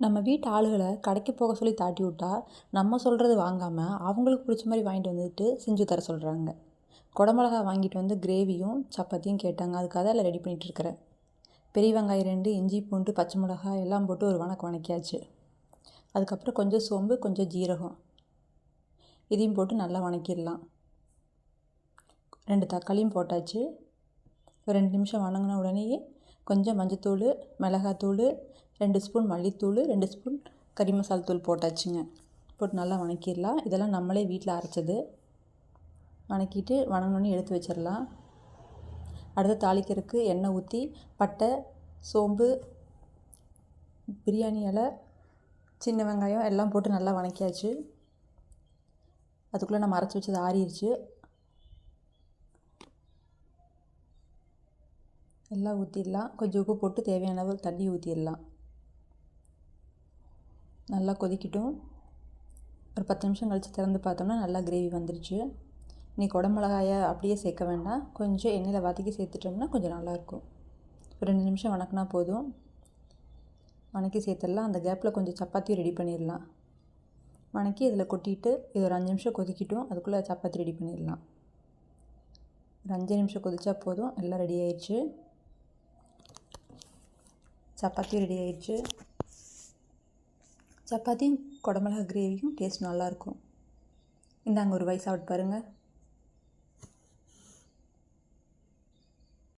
நம்ம வீட்டு ஆளுகளை கடைக்கு போக சொல்லி தாட்டி விட்டா நம்ம சொல்கிறது வாங்காமல் அவங்களுக்கு பிடிச்ச மாதிரி வாங்கிட்டு வந்துட்டு செஞ்சு தர சொல்கிறாங்க. குடமிளகா வாங்கிட்டு வந்து கிரேவியும் சப்பாத்தியும் கேட்டாங்க. அதுக்காக அதில் ரெடி பண்ணிகிட்ருக்கிறேன். பெரிய வெங்காயம் 2, இஞ்சி பூண்டு பச்சை மிளகாய் எல்லாம் போட்டு ஒரு வணக்கியாச்சு. அதுக்கப்புறம் கொஞ்சம் சோம்பு, கொஞ்சம் ஜீரகம் இதையும் போட்டு நல்லா வணக்கிடலாம். 2 தக்காளியும் போட்டாச்சு. ஒரு 2 நிமிஷம் வணங்கின உடனேயே கொஞ்சம் மஞ்சத்தூள், மிளகாத்தூள், 2 ஸ்பூன் மல்லித்தூள், 2 ஸ்பூன் கறி மசாலா தூள் போட்டாச்சுங்க. போட்டு நல்லா வணக்கிடலாம். இதெல்லாம் நம்மளே வீட்டில் அரைச்சது. வணக்கிட்டு வணங்கினோன்னு எடுத்து வச்சிடலாம். அடுத்து தாளிக்கிறதுக்கு எண்ணெய் ஊற்றி பட்டை, சோம்பு, பிரியாணி இலை, சின்ன வெங்காயம் எல்லாம் போட்டு நல்லா வணக்கியாச்சு. அதுக்குள்ளே நம்ம அரைச்சி வச்சது ஆறிடுச்சு. எல்லாம் ஊற்றிடலாம். கொஞ்சம் உப்பு போட்டு தேவையான அளவு தண்ணி ஊற்றிடலாம். நல்லா கொதிக்கட்டும். ஒரு 10 நிமிஷம் கழித்து திறந்து பார்த்தோம்னா நல்லா கிரேவி வந்துருச்சு. இன்றைக்கி குடமிளகாயை அப்படியே சேர்க்க வேண்டாம், கொஞ்சம் எண்ணெயில் வதக்கி சேர்த்துட்டோம்னா கொஞ்சம் நல்லாயிருக்கும். ஒரு 2 நிமிஷம் வணக்கினா போதும். வணக்கி சேர்த்துடலாம். அந்த கேப்பில் கொஞ்சம் சப்பாத்தியும் ரெடி பண்ணிடலாம். வணக்கி இதில் கொட்டிட்டு இது ஒரு 5 நிமிஷம் கொதிக்கட்டும். அதுக்குள்ளே சப்பாத்தி ரெடி பண்ணிடலாம். ஒரு 5 நிமிஷம் கொதிச்சா போதும். எல்லாம் ரெடி ஆயிடுச்சு. சப்பாத்தியும் ரெடி ஆயிடுச்சு. சப்பாத்தியும் குடமிளகா கிரேவியும் டேஸ்ட் நல்லாயிருக்கும். இந்தாங்க ஒரு வாய் சாப்பிட்டு பாருங்கள்.